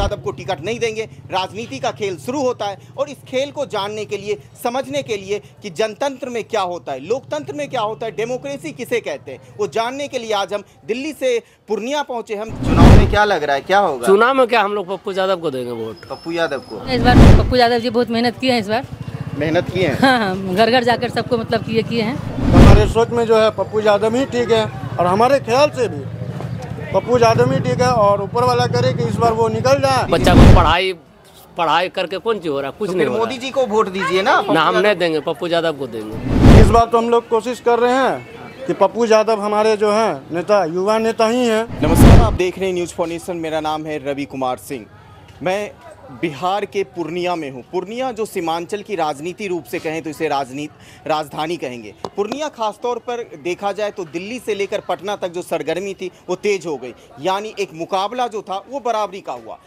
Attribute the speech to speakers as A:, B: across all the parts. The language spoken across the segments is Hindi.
A: यादव को टिकट नहीं देंगे। राजनीति का खेल शुरू होता है और इस खेल को जानने के लिए, समझने के लिए कि जनतंत्र में क्या होता है, लोकतंत्र में क्या होता है, डेमोक्रेसी किसे कहते हैं, वो जानने के लिए आज हम दिल्ली से पूर्णिया पहुंचे। हम चुनाव में क्या लग रहा है, क्या होगा
B: चुनाव में? क्या हम लोग पप्पू यादव को देंगे वोट।
A: पप्पू यादव को
C: इस बार पप्पू यादव जी बहुत मेहनत किए हैं, इस बार
A: मेहनत की है।
C: हाँ, घर घर जाकर सबको मतलब किए हैं।
D: हमारे सोच में जो है पप्पू यादव ही ठीक है, और हमारे ख्याल से भी पप्पू यादव ही ठीक है, और ऊपर वाला करे कि इस बार वो निकल जाए।
B: बच्चा को पढ़ाई करके कौन चीज हो रहा है, कुछ नहीं हो रहा।
A: मोदी जी को वोट दीजिए ना।
B: हम नहीं देंगे, पप्पू यादव को देंगे।
D: इस बार तो हम लोग कोशिश कर रहे हैं कि पप्पू यादव हमारे जो हैं नेता, युवा नेता ही हैं।
A: नमस्कार, आप देख रहे हैं न्यूज़ फॉर नेशन। मेरा नाम है रवि कुमार सिंह। मैं बिहार के पूर्णिया में हूँ। पूर्णिया जो सीमांचल की राजनीति रूप से कहें तो इसे राजधानी कहेंगे। पूर्णिया खासतौर पर देखा जाए तो दिल्ली से लेकर पटना तक जो सरगर्मी थी वो तेज हो गई, यानी एक मुकाबला जो था वो बराबरी का हुआ।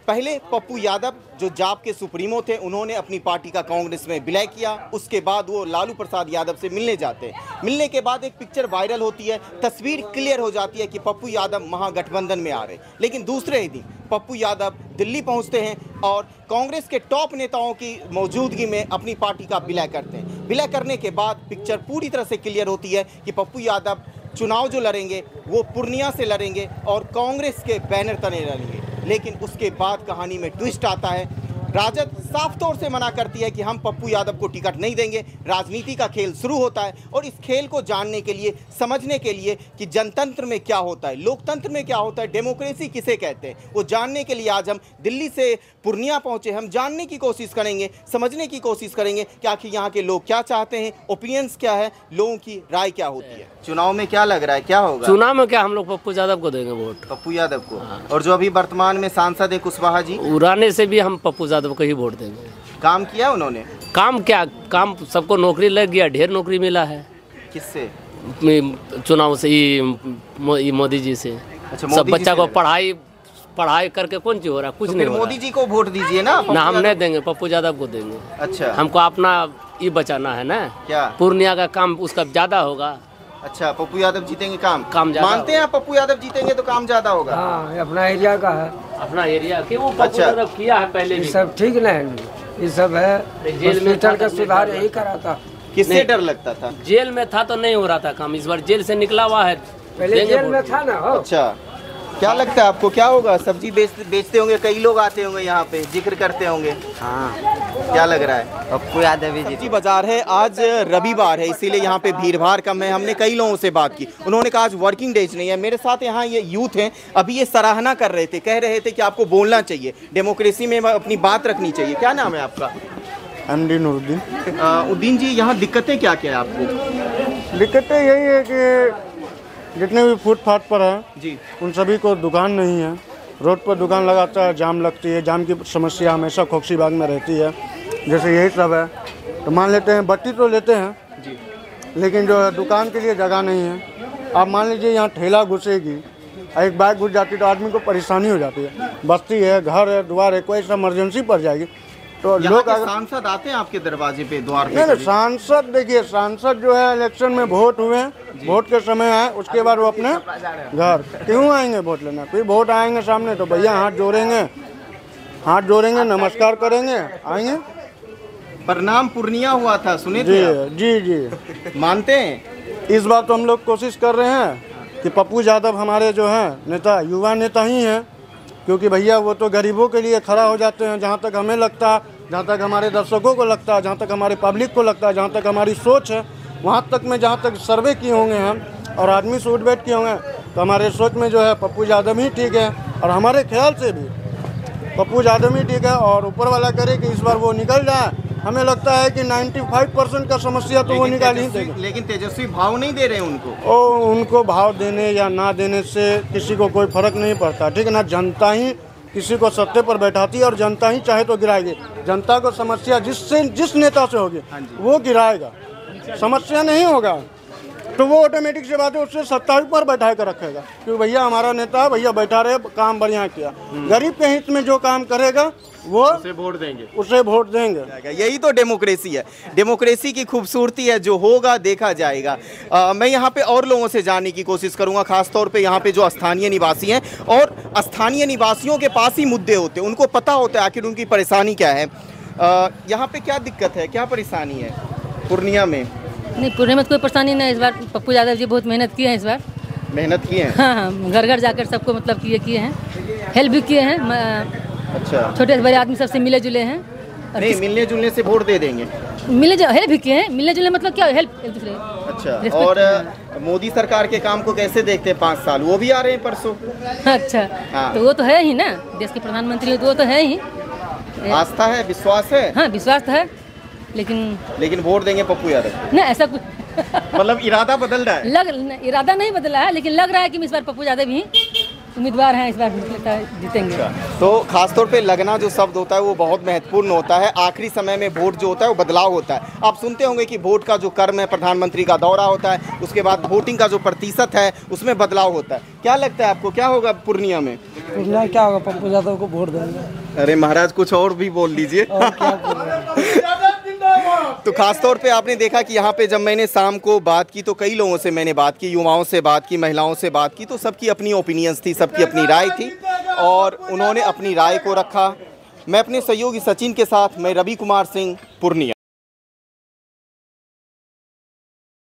A: पहले पप्पू यादव जो जाप के सुप्रीमो थे, उन्होंने अपनी पार्टी का कांग्रेस में विलय किया। उसके बाद वो लालू प्रसाद यादव से मिलने जाते हैं। मिलने के बाद एक पिक्चर वायरल होती है, तस्वीर क्लियर हो जाती है कि पप्पू यादव महागठबंधन में आ रहे। लेकिन दूसरे ही दिन पप्पू यादव दिल्ली पहुंचते हैं और कांग्रेस के टॉप नेताओं की मौजूदगी में अपनी पार्टी का विलय करते हैं। विलय करने के बाद पिक्चर पूरी तरह से क्लियर होती है कि पप्पू यादव चुनाव जो लड़ेंगे वो पूर्णिया से लड़ेंगे और कांग्रेस के बैनर तले लड़ेंगे। लेकिन उसके बाद कहानी में ट्विस्ट आता है। राजद साफ तौर से मना करती है कि हम पप्पू यादव को टिकट नहीं देंगे। राजनीति का खेल शुरू होता है और इस खेल को जानने के लिए, समझने के लिए कि जनतंत्र में क्या होता है, लोकतंत्र में क्या होता है, डेमोक्रेसी किसे कहते हैं, वो जानने के लिए आज हम दिल्ली से पूर्णिया पहुंचे। हम जानने की कोशिश करेंगे, समझने की कोशिश करेंगे कि आखिर यहाँ के लोग क्या चाहते हैं, ओपिनियंस क्या है, लोगों की राय क्या होती है। चुनाव में क्या लग रहा है, क्या होगा
B: चुनाव में? क्या हम लोग पप्पू यादव को देंगे वोट।
A: पप्पू यादव को। और जो अभी वर्तमान में सांसद है कुशवाहा जी,
B: उड़ाने से भी हम पप्पू यादव को ही वोट देंगे।
A: काम किया उन्होंने?
B: काम सबको नौकरी लग गया, ढेर नौकरी मिला है।
A: किससे?
B: चुनाव से ही मोदी जी से।
A: अच्छा,
B: सब बच्चा को पढ़ाई करके कौन चीज हो रहा है, कुछ नहीं हो रहा।
A: मोदी जी को वोट दीजिए ना।
B: हम नहीं देंगे, पप्पू यादव को देंगे।
A: अच्छा,
B: हमको अपना ये बचाना है ना।
A: क्या
B: पूर्णिया का काम उसका ज्यादा होगा।
A: अच्छा, पप्पू यादव जीतेंगे, काम
B: ज्यादा
A: मानते हैं आप? पप्पू यादव जीतेंगे तो काम ज्यादा होगा।
E: हाँ, अपना एरिया का है,
B: अपना एरिया के वो पप्पू यादव किया है पहले भी।
E: सब ठीक नहीं, ये सब है। जेल में का सुधार यही करा था।
A: किससे डर लगता था?
B: जेल में था तो नहीं हो रहा था काम, इस बार जेल से निकला हुआ है।
E: पहले जेल में था ना।
A: अच्छा, क्या लगता है आपको, क्या होगा? सब्जी बेचते होंगे, कई लोग आते होंगे यहाँ पे, जिक्र करते होंगे।
E: हाँ,
A: क्या लग रहा है?
E: पप्पू यादव ही
A: सब्जी बाजार है, आज रविवार है, इसीलिए यहाँ पे भीड़ भाड़ कम है। हमने कई लोगों से बात की, उन्होंने कहा आज वर्किंग डेज नहीं है। मेरे साथ यहाँ ये यूथ हैं, अभी ये सराहना कर रहे थे, कह रहे थे कि आपको बोलना चाहिए, डेमोक्रेसी में अपनी बात रखनी चाहिए। क्या नाम है आपका?
D: एमडी नूरुद्दीन।
A: उद्दीन जी, यहाँ दिक्कतें क्या क्या है आपको?
D: दिक्कतें यही है कि जितने भी फुटपाथ पर हैं
A: जी,
D: उन सभी को दुकान नहीं है। रोड पर दुकान लगाता है, जाम लगती है। जाम की समस्या हमेशा खोखसीबाग में रहती है। जैसे यही सब है, तो मान लेते हैं बत्ती तो लेते हैं
A: जी,
D: लेकिन जो है दुकान के लिए जगह नहीं है। आप मान लीजिए यहाँ ठेला घुसेगी, एक बाइक घुस जाती तो आदमी को परेशानी हो जाती है। बस्ती है, घर है, द्वार है, कोई सा इमरजेंसी पड़ जाएगी तो लोग
A: सांसद आते हैं आपके दरवाजे पे, द्वार पे?
D: नहीं, सांसद देखिए, सांसद जो है इलेक्शन में वोट हुए, वोट के समय आए, उसके बाद वो अपने घर क्यों आएंगे वोट लेना? कोई वोट आएंगे सामने तो भैया हाथ जोड़ेंगे, नमस्कार करेंगे, आएंगे।
A: प्रणाम पूर्णिया हुआ था, सुने थे आप?
D: जी
A: मानते हैं?
D: इस बार तो हम लोग कोशिश कर रहे हैं कि पप्पू यादव हमारे जो हैं नेता, युवा नेता ही हैं, क्योंकि भैया वो तो गरीबों के लिए खड़ा हो जाते हैं। जहाँ तक हमें लगता है, जहाँ तक हमारे दर्शकों को लगता है, जहाँ तक हमारे पब्लिक को लगता है, जहाँ तक हमारी सोच है, वहाँ तक में जहाँ तक सर्वे किए होंगे हम और आदमी से उठ बैठ किए होंगे, तो हमारे सोच में जो है पप्पू यादव ही ठीक है, और हमारे ख्याल से भी पप्पू यादव ही ठीक है, और ऊपर वाला करे कि इस बार वो निकल जाए। हमें लगता है कि 95% का समस्या तो वो निकाल ही देगा।
A: लेकिन तेजस्वी भाव नहीं दे रहे उनको।
D: उनको भाव देने या ना देने से किसी को कोई फर्क नहीं पड़ता, ठीक है ना। जनता ही किसी को सत्ते पर बैठाती है और जनता ही चाहे तो गिराएगी। जनता को समस्या जिस नेता से होगी वो गिराएगा, समस्या नहीं होगा। तो वो ऑटोमेटिक से बात है, उससे सत्ता पर बैठा कर रखेगा क्योंकि भैया हमारा नेता है, भैया बैठा रहे, काम बढ़िया किया। गरीब के हित में जो काम करेगा वो
A: उसे वोट देंगे।
D: उसे वोट देंगे।
A: यही तो डेमोक्रेसी है, डेमोक्रेसी की खूबसूरती है, जो होगा देखा जाएगा। मैं यहाँ पे और लोगों से जानने की कोशिश करूँगा, खासतौर पे यहाँ पे जो स्थानीय निवासी हैं, और स्थानीय निवासियों के पास ही मुद्दे होते हैं, उनको पता होता है आखिर उनकी परेशानी क्या है। यहाँ पे क्या दिक्कत है, क्या परेशानी है पूर्णिया में?
C: नहीं, पूर्णिया में तो कोई परेशानी नहीं। इस बार पप्पू यादव जी बहुत मेहनत किए हैं इस बार।
A: मेहनत की है?
C: हाँ हाँ, घर घर जाकर सबको मतलब किए हैं, हेल्प भी किए हैं।
A: अच्छा,
C: छोटे बड़े आदमी सबसे मिले जुले हैं।
A: नहीं, मिलने जुलने से वोट दे देंगे?
C: हेल्प भी किए हैं, मिलने जुलने मतलब क्या, हेल्प एक दूसरे।
A: अच्छा, और मोदी सरकार के काम को कैसे देखते हैं? 5 साल वो भी आ रहे हैं परसों।
C: अच्छा,
A: हाँ।
C: तो वो तो है ही ना, देश के प्रधानमंत्री, तो वो तो है ही।
A: आस्था है, विश्वास है?
C: हाँ, विश्वास तो है, लेकिन
A: वोट देंगे पप्पू यादव?
C: नहीं, ऐसा कुछ
A: मतलब इरादा बदल रहा है?
C: इरादा नहीं बदला है, लेकिन लग रहा है कि इस बार पप्पू यादव ही उम्मीदवार हैं, इस बार जीतेंगे।
A: तो खासतौर पे लगना जो शब्द होता है वो बहुत महत्वपूर्ण होता है। आखिरी समय में वोट जो होता है वो बदलाव होता है। आप सुनते होंगे कि वोट का जो क्रम है, प्रधानमंत्री का दौरा होता है, उसके बाद वोटिंग का जो प्रतिशत है उसमें बदलाव होता है। क्या लगता है आपको, क्या होगा पूर्णिया में?
E: पूर्णिया क्या होगा, पप्पू यादव को वोट देंगे।
A: अरे महाराज, कुछ और भी बोल लीजिए। तो खासतौर पे आपने देखा कि यहाँ पे जब मैंने शाम को बात की तो कई लोगों से मैंने बात की, युवाओं से बात की, महिलाओं से बात की, तो सबकी अपनी ओपिनियंस थी, सबकी अपनी राय थी और उन्होंने अपनी राय को रखा। मैं अपने सहयोगी सचिन के साथ, मैं रवि कुमार सिंह, पूर्णिया।